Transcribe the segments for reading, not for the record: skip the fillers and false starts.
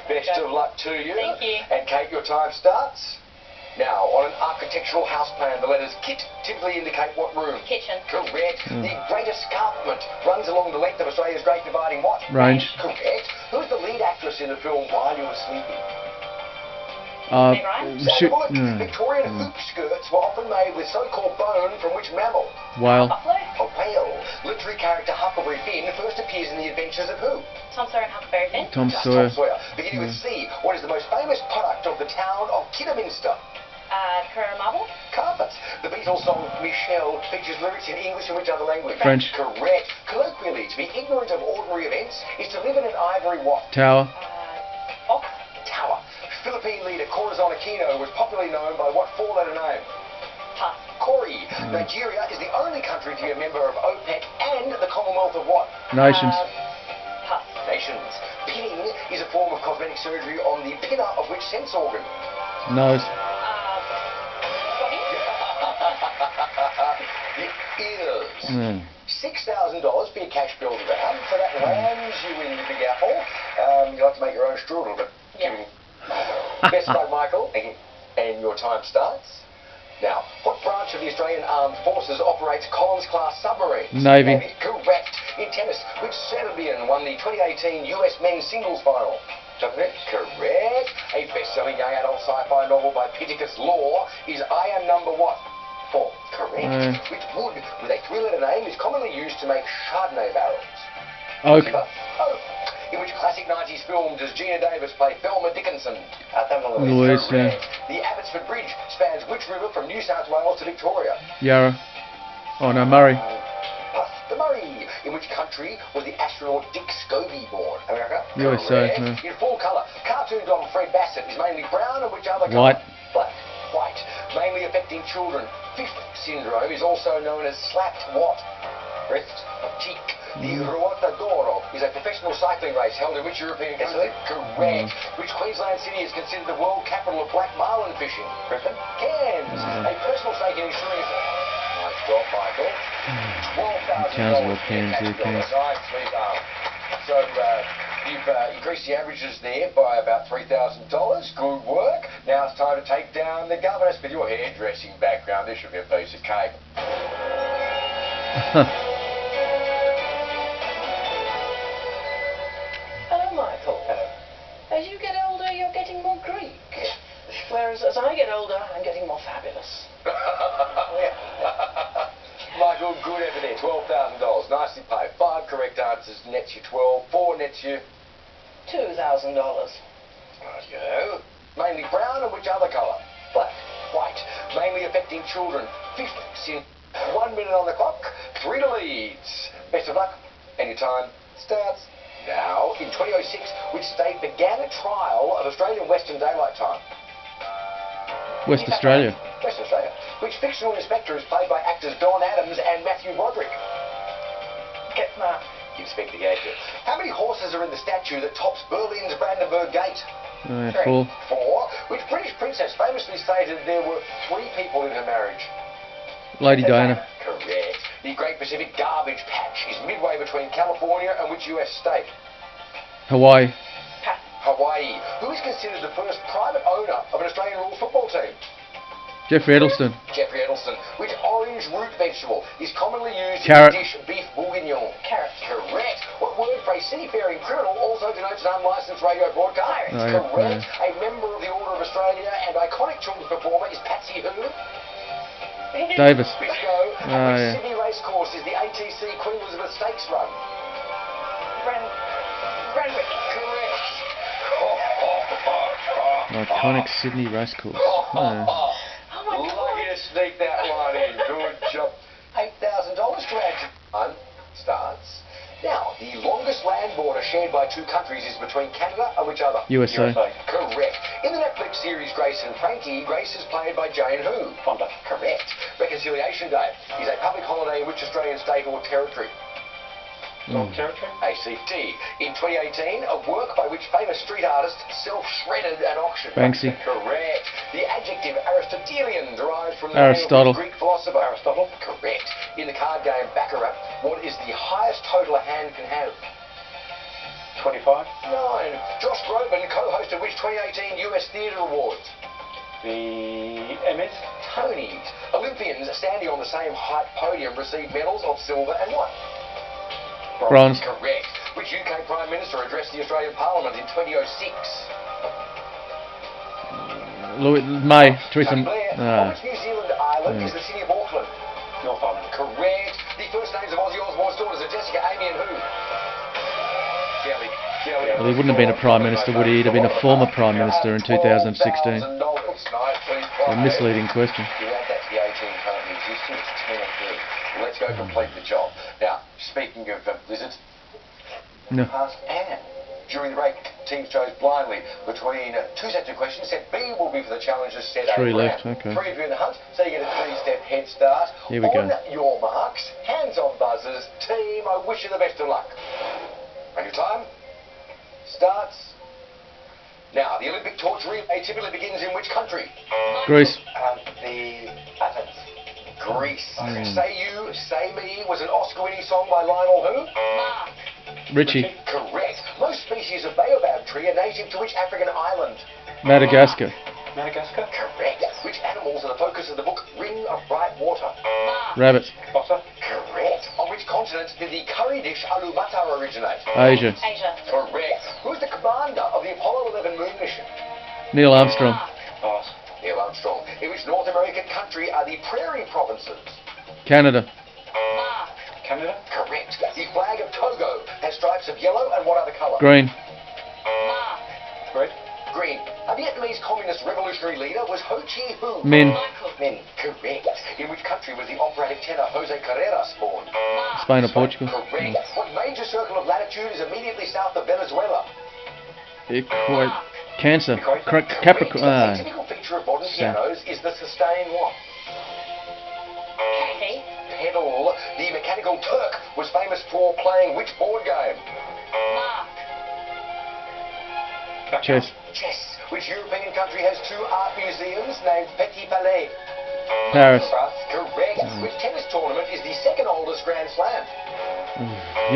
Best of luck to you. Thank you. And Kate, your time starts now. On an architectural house plan, the letters KIT typically indicate what room? Kitchen. Correct. The Great Escarpment runs along the length of Australia's Great Dividing what? Range. Correct. Who is the lead actress in the film While You Were Sleeping? Meg Ryan? Shoot. Victorian hoop skirts were often made with so-called bone from which mammal? Whale. Buffalo? A whale. Literary character Huckleberry Finn first appears in the adventures of who? Tom Sawyer and Huckleberry Finn? Tom Just Sawyer. Tom Sawyer. Beginning with C, what is the most famous product of the town of Kidderminster? Carrera Marble? Carpet. The Beatles song Michelle features lyrics in English and which other language? French. Correct. Colloquially, to be ignorant of ordinary events is to live in an ivory what? Tower. Ox? Tower. Philippine leader Corazon Aquino was popularly known by what four-letter name? Pass. Corey. Nigeria is the only country to be a member of OPEC and the Commonwealth of what? Nations. Pass. Nations. Pinning is a form of cosmetic surgery on the pinner of which sense organ? Nose. Body? The ears. $6,000 for your cash build round, so that lands you in the Big Apple. You like to make your own strudel, but Yeah. best of luck, Michael. And your time starts now. What branch of the Australian Armed Forces operates Collins-class submarines? Navy. Correct. In tennis, which Serbian won the 2018 US men's singles final? Correct. A best-selling young adult sci-fi novel by Pittacus Law is I Am Number what? 4. Correct. Which wood with a three-letter name is commonly used to make Chardonnay barrels? Oak. Oak. In which classic 90s film does Gina Davis play Thelma Dickinson? Thelma Louise, Correct. The Abbotsford Bridge spans which river from New South Wales to Victoria? Yarra. Oh no, Murray. The Murray. In which country was the astronaut Dick Scobie born? America? USA, Correct. In full colour, cartoon dog Fred Bassett is mainly brown and which other colour? White. Black. White. Mainly affecting children. Fifth syndrome is also known as slapped what? Wrist. Cheek. The Ruota d'Oro is a professional cycling race held in which European country? Correct. Which Queensland city is considered the world capital of black marlin fishing? Brisbane? Cairns. A personal stake in insurance. Nice job, Michael. $12,000. Cairns, Nice, sweetheart. So you've increased the averages there by about $3,000. Good work. Now it's time to take down the governess with your hairdressing background. This should be a piece of cake. Hello, Michael. Hello. As you get older, you're getting more Greek. Whereas as I get older, I'm getting more fabulous. Michael, good effort there. $12,000. Nicely paid. 5 correct answers nets you 12. 4 nets you $2,000. Rightio. Mainly brown and which other colour? Black. White. Mainly affecting children. Fifth sin. 1 minute on the clock. 3 to Leeds. Best of luck. And your time starts now. In 2006, which state began a trial of Australian Western Daylight Time? West Australia. West Australia. Which fictional inspector is played by actors Don Adams and Matthew Broderick? Get that. Inspector Gadget. How many horses are in the statue that tops Berlin's Brandenburg Gate? 4. 4. Which British princess famously stated there were 3 people in her marriage? Lady Diana. Correct. The Great Pacific Garbage Patch is midway between California and which US state? Hawaii. Hawaii. Who is considered the first private owner of an Australian rules football team? Jeffrey Edelson. Jeffrey Edelson. Which orange root vegetable is commonly used Carrot. in the dish beef bourguignon? Carrot. Correct. What word for a seafaring criminal also denotes an unlicensed radio broadcast? Correct. A member of the Order of Australia and iconic children's performer is Patsy who? Davis. Which go? Oh, Which yeah. Sydney racecourse is the ATC Queen Elizabeth Stakes run? Randwick. Correct. Iconic Sydney racecourse. Oh my God. Lucky to sneak that one in. Good job. $8,000 to add to one starts. Now, the longest land border shared by 2 countries is between Canada and which other? USA. Correct. In the Netflix series Grace and Frankie, Grace is played by Jane who? Fonda. Correct. Reconciliation Day is a public holiday in which Australian state or territory? Territory? ACT. In 2018, a work by which famous street artist self-shredded at auction. Banksy. Correct. The adjective Aristotelian derives from the Aristotle. name of Greek philosopher Aristotle. Correct. In the card game Baccarat, what is the highest total a hand can have? 25. 9. Josh Groban co-hosted which 2018 US Theatre Awards? The Emmys. Tonys. Olympians standing on the same height podium received medals of silver and what? Bronze. Correct. Which UK Prime Minister addressed the Australian Parliament in 2006? May. Theresa. Tony Blair. On which New Zealand island is the city of Auckland? North Island. Correct. The first names of Ozzy Osbourne's daughters are Jessica, Amy and who? Jelly. Well, he wouldn't have been a Prime Minister, would he? He'd have been a former Prime Minister in 2016. A misleading question. You add that to the 18 currently existing, it's 10 and 3. Let's go complete the job. Now, speaking of lizards, No. ask Anne. During the break, teams chose blindly between two sets of questions. Set B will be for the challengers, set A. 3 left, round. okay. 3 of you in the hunt, so you get a 3-step head start. Here we on go. your marks, hands on buzzers. Team, I wish you the best of luck. And your time starts now. The Olympic torch relay typically begins in which country? Greece. The Athens. Greece. Say You, Say Me was an Oscar-winning song by Lionel who? Mark. Richie. Correct. Most species of baobab tree are native to which African island? Madagascar. Madagascar. Correct. Which animals are the focus of the book Ring of Bright Water? Mark. Rabbit. Otter. Correct. On which continent did the curry dish aloo matar originate? Asia. Asia. Correct. Who's the commander of the Apollo 11 moon mission? Neil Armstrong. Mark. Pass. Neil Armstrong. In which North American country are the prairie provinces? Canada. Mark. Canada. Correct. The flag of Togo has stripes of yellow and what other colour? Green. Mark. Red. Green. A Vietnamese communist revolutionary leader was Ho Chi Minh. Min. Michael. Min. Correct. In which country was the operatic tenor Jose Carreras born? Mark. Spain or Portugal. Correct. What major circle of latitude is immediately south of Venezuela? Equate. Cancer. Correct. Capricorn. A typical feature of modern pianos is the sustain what? Kathy. Pedal. The mechanical Turk was famous for playing which board game? Mark. Chess. Chess. Which European country has 2 art museums named Petit Palais? Paris. Correct. Which tennis tournament is the second oldest Grand Slam?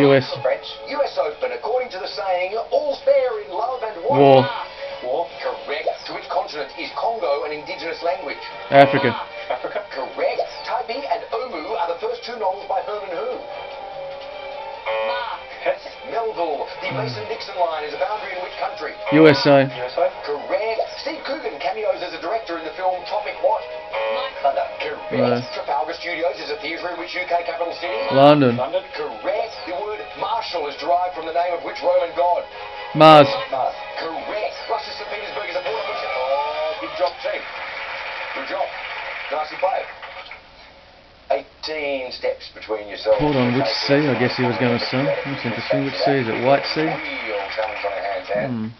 US. French. US Open. According to the saying, all's fair in love and what? War. Mark. War. Correct. To which continent is Congo an indigenous language? Africa. Mark. Africa. Correct. Taipi and Omu are the first 2 novels by Herman who? Mark. Hess. Melville. The Mason-Dixon line is a boundary in which country? USA. USA. Correct. Steve Coogan cameos as a director in the film Tropic what? Michael. Thunder. Correct. Trafalgar Studios is a theatre in which UK capital city? London. London. Correct. The word martial is derived from the name of which Roman god? Mars. Mars. Correct. Russia's St. Petersburg is a port of which... Oh, good job, team. Good job. Nicely played. 18 steps between yourself. Hold on, which sea? I guess he was going to say. That's interesting. Which sea? Is it White Sea? Real challenge on our hands, Anne.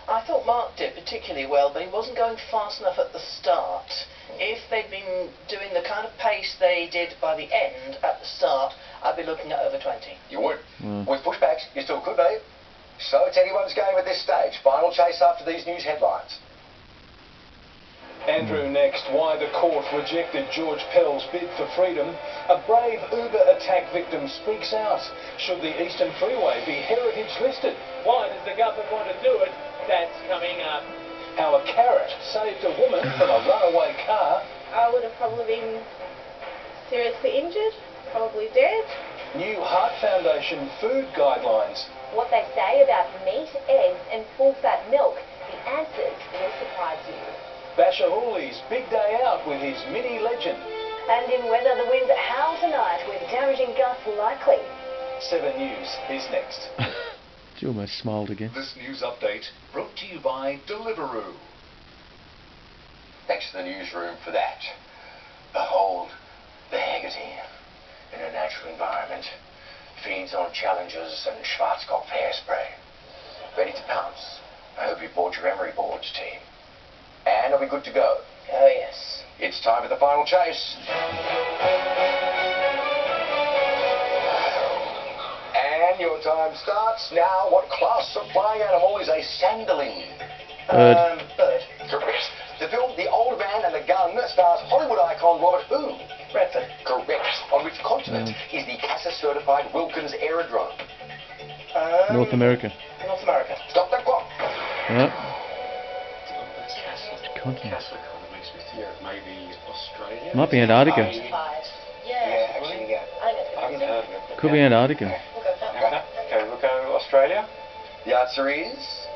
I thought Mark did particularly well, but he wasn't going fast enough at the start. If they'd been doing the kind of pace they did by the end at the start, I'd be looking at over 20. You would. With pushbacks, you still could be. So it's anyone's game at this stage. Final chase after these news headlines. Andrew next. Why the court rejected George Pell's bid for freedom. A brave Uber attack victim speaks out. Should the Eastern Freeway be heritage listed? Why does the government want to do it? That's coming up. How a carrot saved a woman from a runaway car. I would have probably been seriously injured, probably dead. New Heart Foundation food guidelines. What they say about meat, eggs and full-fat milk, the answers will surprise you. Basher Hooley's big day out with his mini legend. And in weather, the winds howl tonight with damaging gusts likely. 7 News is next. She almost smiled again. This news update brought to you by Deliveroo. Thanks to the newsroom for that. Behold, the Haggerty in a natural environment. Feeds on Challengers and Schwarzkopf hairspray. Ready to pounce. I hope you bought your emery boards, team. And are we good to go? Oh, yes. It's time for the final chase. And your time starts now. What class of flying animal is a sanderling? Bird. Bird. Correct. The film The Old Man and the Gun stars Hollywood icon Robert who? Redford. Correct. On which continent is the CASA-certified Wilkins Aerodrome? North America. North America. Stop the clock. Right. Continent. Catholic kind of makes me think maybe Australia. Might be Antarctica. Yeah. Actually, yeah. I haven't heard of it. Could be Antarctica. We'll go with that. Okay, we'll go Australia. The answer is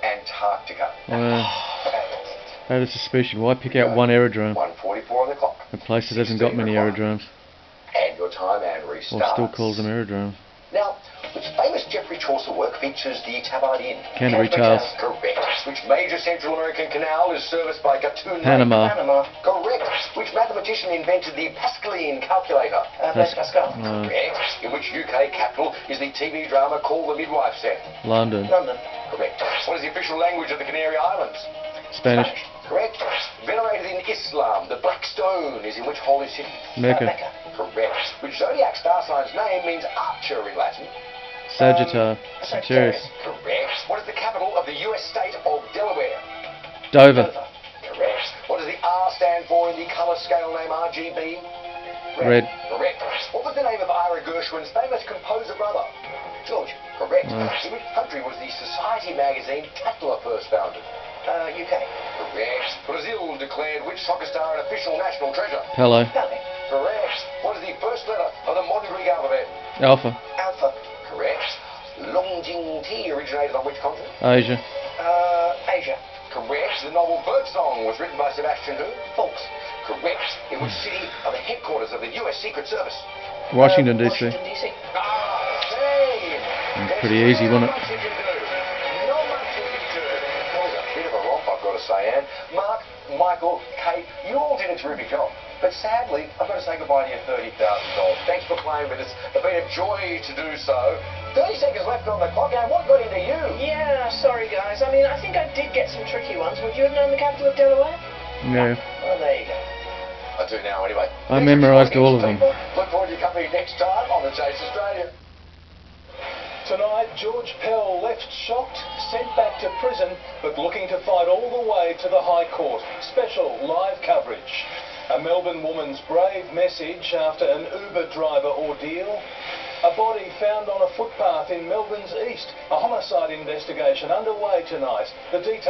Antarctica. I had a suspicion. Why pick out one aerodrome? 1:44 on the clock. A place that hasn't got many aerodromes. And your time and restarts. Or still calls them aerodromes. Now, which famous Geoffrey Chaucer work features the Tabard Inn? Canterbury Tales. Correct. Which major Central American canal is serviced by Gatun Lake? Panama. Correct. Which mathematician invented the Pascaline calculator? Blaise Pascal. Correct. In which UK capital is the TV drama called The Midwife Set? London. London. Correct. What is the official language of the Canary Islands? Spanish. Correct. Venerated in Islam, the Black Stone is in which holy city? Mecca. Correct. Which zodiac star sign's name means archer in Latin? Sagittarius. Sagittarius. Correct. What is the capital of the US state of Delaware? Dover. Correct. What does the R stand for in the colour scale name RGB? Red. Correct. What was the name of Ira Gershwin's famous composer brother? George. Correct. In which country was the Society magazine Tatler first founded? UK. Correct. Brazil declared which soccer star an official national treasure? Pele. Pele. Correct. What is the first letter of the modern Greek alphabet? Alpha. Alpha. Correct. Longjing tea originated on which continent? Asia. Asia. Correct. The novel Birdsong was written by Sebastian who? Faulks. Correct. In which city are the headquarters of the US Secret Service? Washington, D.C. Washington, D.C. Pretty easy, wasn't it? Not much you can do. That was a bit of a romp, I've got to say, Anne. Mark, Michael, Kate, you all did a terrific job. But sadly, I've got to say goodbye to your $30,000. Thanks for playing with us. It's been a joy to do so. 30 seconds left on the clock, Anne. What got into you? Yeah, sorry guys. I mean, I think I did get some tricky ones. Would you have known the capital of Delaware? No. Well, there you go. I do now, anyway. I memorised all of them. Look forward to your company next time on The Chase Australia. Tonight, George Pell left shocked, sent back to prison, but looking to fight all the way to the High Court. Special live coverage. A Melbourne woman's brave message after an Uber driver ordeal. A body found on a footpath in Melbourne's east. A homicide investigation underway tonight. The details.